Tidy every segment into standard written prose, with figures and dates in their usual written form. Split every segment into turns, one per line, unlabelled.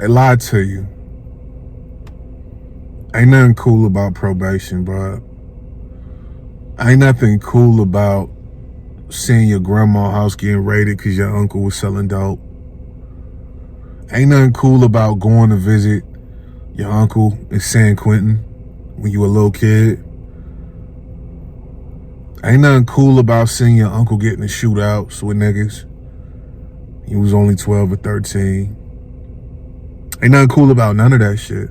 They lied to you. Ain't nothing cool about probation, bro. Ain't nothing cool about seeing your grandma's house getting raided because your uncle was selling dope. Ain't nothing cool about going to visit your uncle in San Quentin when you were a little kid. Ain't nothing cool about seeing your uncle getting in shootouts with niggas. He was only 12 or 13. Ain't nothing cool about none of that shit.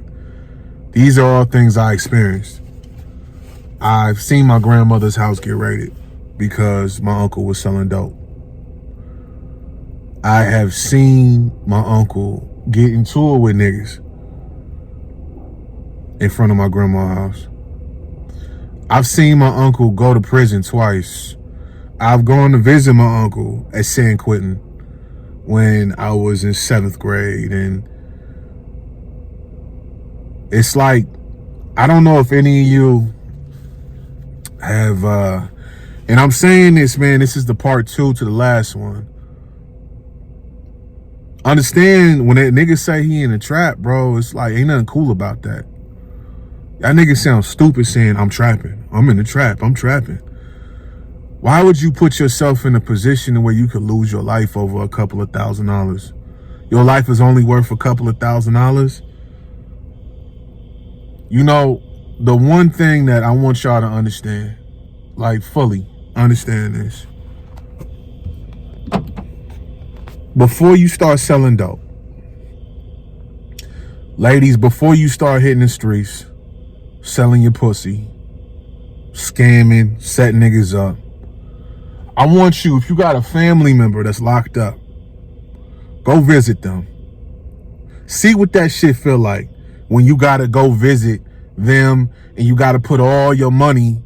These are all things I experienced. I've seen my grandmother's house get raided because my uncle was selling dope. I have seen my uncle get into it with niggas in front of my grandma's house. I've seen my uncle go to prison twice. I've gone to visit my uncle at San Quentin when I was in 7th grade. And it's like, I don't know if any of you have, and I'm saying this, man, this is the part 2 to the last one. Understand when that nigga say he in a trap, bro, it's like, ain't nothing cool about that. That nigga sounds stupid saying, I'm trapping. I'm in the trap. I'm trapping. Why would you put yourself in a position where you could lose your life over a couple of $1,000s? Your life is only worth a couple of $1,000s? You know, the one thing that I want y'all to understand, like fully understand this. Before you start selling dope, ladies, before you start hitting the streets, selling your pussy, scamming, setting niggas up, I want you, if you got a family member that's locked up, go visit them. See what that shit feel like when you gotta go visit them and you gotta put all your money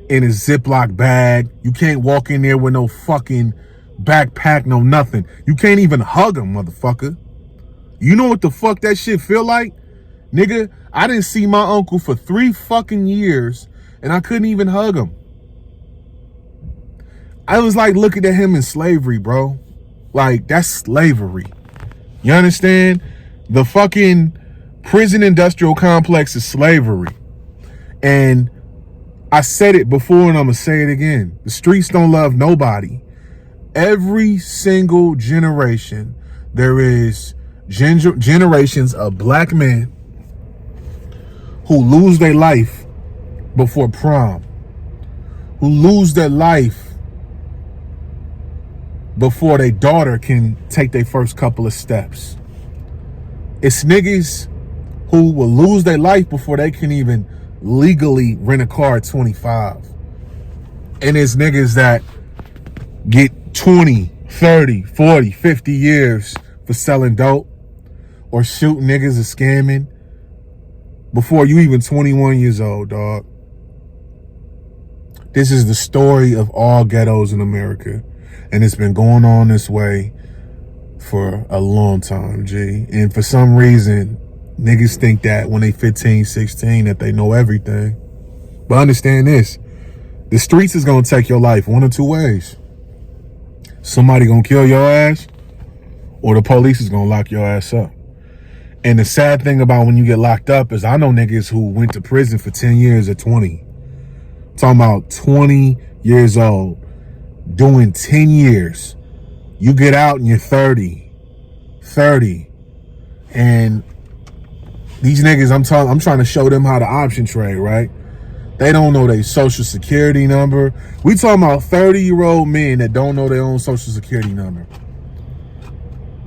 in a Ziploc bag. You can't walk in there with no fucking backpack, no nothing. You can't even hug them, motherfucker. You know what the fuck that shit feel like? Nigga, I didn't see my uncle for 3 fucking years and I couldn't even hug him. I was like looking at him in slavery, bro. Like, that's slavery. You understand? The fucking prison industrial complex is slavery. And I said it before and I'm gonna say it again. The streets don't love nobody. Every single generation, there is generations of black men who lose their life before prom, who lose their life before their daughter can take their first couple of steps. It's niggas who will lose their life before they can even legally rent a car at 25. And it's niggas that get 20, 30, 40, 50 years for selling dope or shooting niggas or scamming before you even 21 years old, dog. This is the story of all ghettos in America. And it's been going on this way for a long time, G. And for some reason, niggas think that when they 15, 16, that they know everything. But understand this. The streets is going to take your life one of two ways. Somebody going to kill your ass, or the police is going to lock your ass up. And the sad thing about when you get locked up is I know niggas who went to prison for 10 years at 20. I'm talking about 20 years old, doing 10 years. You get out and you're 30. And these niggas, I'm trying to show them how to option trade, right? They don't know their social security number. We talking about 30-year-old men that don't know their own social security number.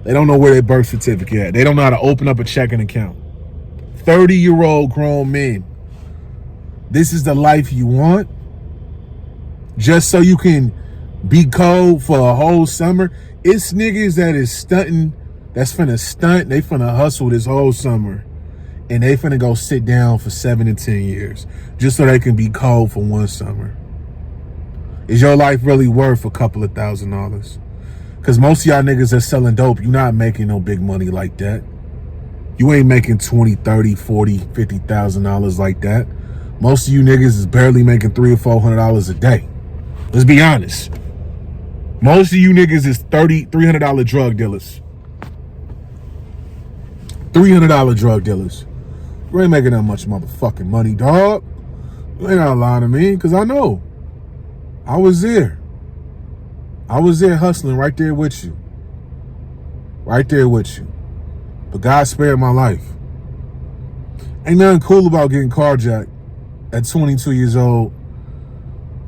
They don't know where their birth certificate at. They don't know how to open up a checking account. 30-year-old grown men. This is the life you want? Just so you can be cold for a whole summer? It's niggas that is stunting, that's finna stunt, they finna hustle this whole summer. And they finna go sit down for 7 to 10 years just so they can be cold for one summer. Is your life really worth a couple of $1,000s? Because most of y'all niggas that's selling dope, you're not making no big money like that. You ain't making $20, $30, $40, $50,000 like that. Most of you niggas is barely making $300 or $400 a day. Let's be honest. Most of you niggas is $300 drug dealers. $300 drug dealers. You ain't making that much motherfucking money, dog. You ain't gotta lie to me, because I know. I was there. I was there hustling right there with you. Right there with you. But God spared my life. Ain't nothing cool about getting carjacked at 22 years old.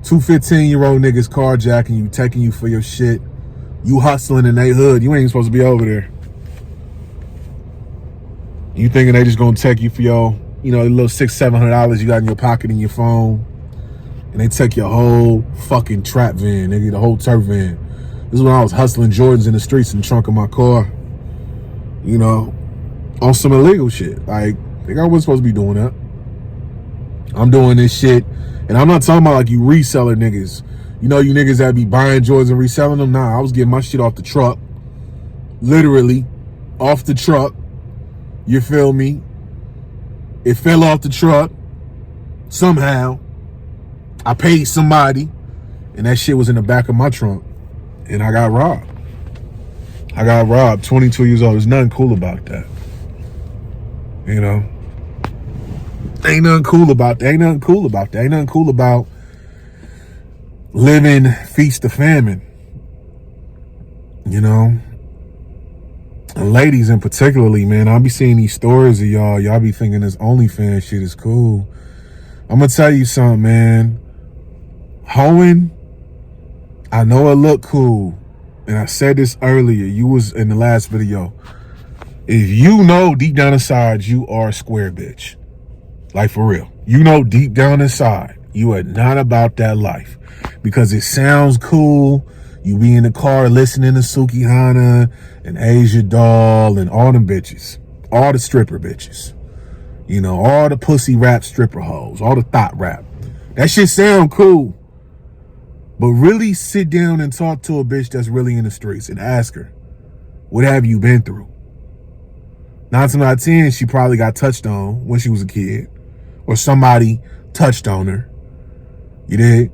Two 15-year-old niggas carjacking you, taking you for your shit. You hustling in they hood. You ain't even supposed to be over there. You thinking they just gonna take you for your, little $600-700 you got in your pocket in your phone. And they take your whole fucking trap van, nigga, the whole turf van. This is when I was hustling Jordans in the streets in the trunk of my car. On some illegal shit. Like, I wasn't supposed to be doing that. I'm doing this shit. And I'm not talking about like you reseller niggas. You niggas that be buying Jordans and reselling them. Nah, I was getting my shit off the truck. Literally, off the truck. You feel me? It fell off the truck. Somehow. I paid somebody. And that shit was in the back of my trunk. And I got robbed. 22 years old. There's nothing cool about that. Ain't nothing cool about that. Ain't nothing cool about living feast to famine. And ladies in particularly, man, I'll be seeing these stories of y'all. Y'all be thinking this OnlyFans shit is cool. I'm gonna tell you something, man. Hoeing, I know it look cool. And I said this earlier. You was in the last video. If you know deep down inside you are a square bitch. Like for real. Deep down inside you are not about that life. Because it sounds cool. You be in the car listening to Suki Hana and Asia Doll and all them bitches. All the stripper bitches. All the pussy rap stripper hoes. All the thought rap. That shit sound cool. But really sit down and talk to a bitch that's really in the streets and ask her, what have you been through? 9 times out of 10, she probably got touched on when she was a kid. Or somebody touched on her. You did?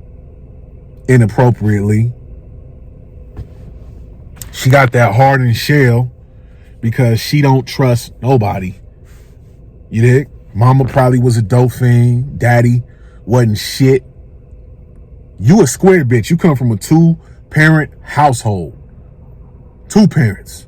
Inappropriately. She got that hardened shell because she don't trust nobody. You did? Mama probably was a dope fiend. Daddy wasn't shit. You a square bitch. You come from a 2-parent household. 2 parents.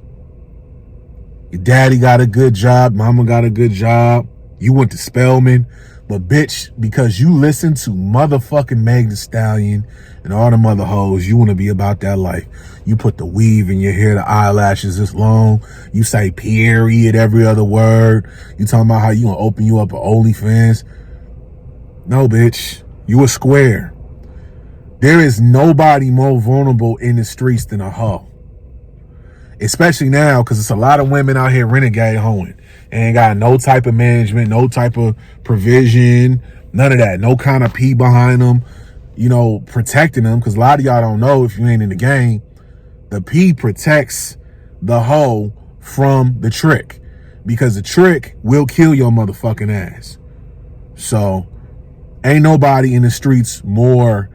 Your daddy got a good job. Mama got a good job. You went to Spelman. But bitch, because you listen to motherfucking Meg Thee Stallion and all them other hoes, you want to be about that life. You put the weave in your hair, the eyelashes this long. You say period every other word. You talking about how you gonna open you up an OnlyFans. No, bitch. You a square. There is nobody more vulnerable in the streets than a hoe. Especially now, because it's a lot of women out here renegade hoeing. Ain't got no type of management, no type of provision, none of that. No kind of pee behind them, protecting them. Because a lot of y'all don't know, if you ain't in the game, the pee protects the hoe from the trick. Because the trick will kill your motherfucking ass. So, ain't nobody in the streets more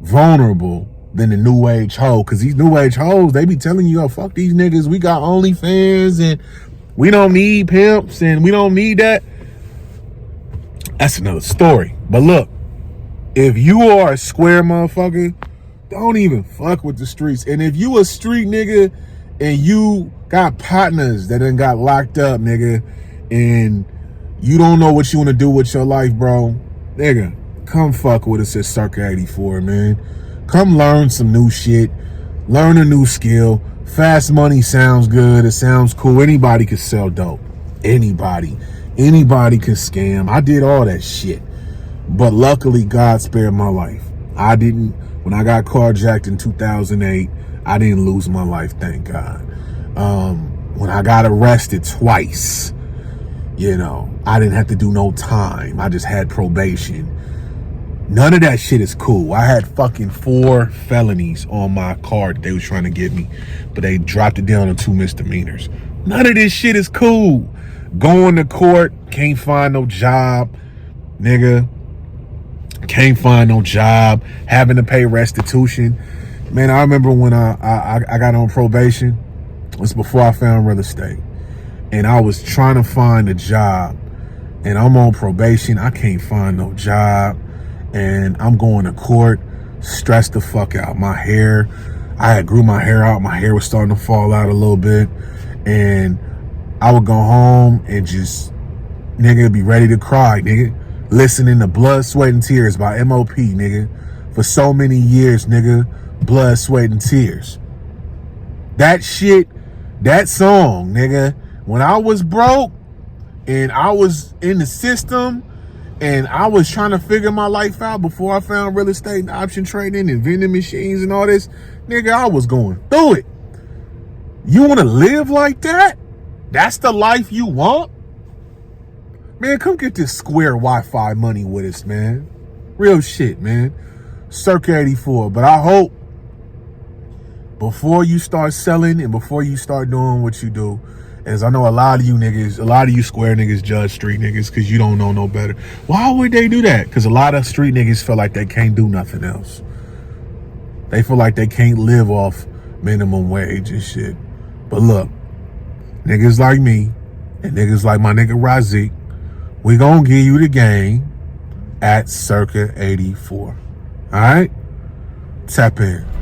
vulnerable than the new age hoe. Because these new age hoes, they be telling you, fuck these niggas, we got OnlyFans and we don't need pimps and we don't need that. That's another story. But look, if you are a square motherfucker, don't even fuck with the streets. And if you a street nigga and you got partners that done got locked up, nigga, and you don't know what you want to do with your life, bro, nigga, come fuck with us at Circa 84, man. Come learn some new shit. Learn a new skill. Fast money sounds good. It sounds cool. Anybody can sell dope. Anybody. Anybody can scam. I did all that shit. But luckily, God spared my life. I didn't, when I got carjacked in 2008, I didn't lose my life, thank God. When I got arrested twice, I didn't have to do no time. I just had probation. None of that shit is cool. I had fucking 4 felonies on my card that they was trying to get me, but they dropped it down to 2 misdemeanors. None of this shit is cool. Going to court, can't find no job, nigga. Can't find no job, having to pay restitution. Man, I remember when I got on probation. It was before I found real estate. and I was trying to find a job, and I'm on probation. I can't find no job, and I'm going to court, stressed the fuck out. My hair, I had grew my hair out. My hair was starting to fall out a little bit, and I would go home and just, nigga, be ready to cry, nigga. Listening to Blood, Sweat, and Tears by MOP, nigga. For so many years, nigga. Blood, Sweat, and Tears. That shit, that song, nigga. When I was broke and I was in the system and I was trying to figure my life out before I found real estate and option trading and vending machines and all this, nigga, I was going through it. You want to live like that? That's the life you want? Man, come get this Square Wi-Fi money with us, man. Real shit, man. Circa 84. But I hope before you start selling and before you start doing what you do, as I know a lot of you niggas, a lot of you Square niggas judge street niggas because you don't know no better. Why would they do that? Because a lot of street niggas feel like they can't do nothing else. They feel like they can't live off minimum wage and shit. But look, niggas like me and niggas like my nigga Razik, we gonna give you the game at Circa 84. All right? Tap in.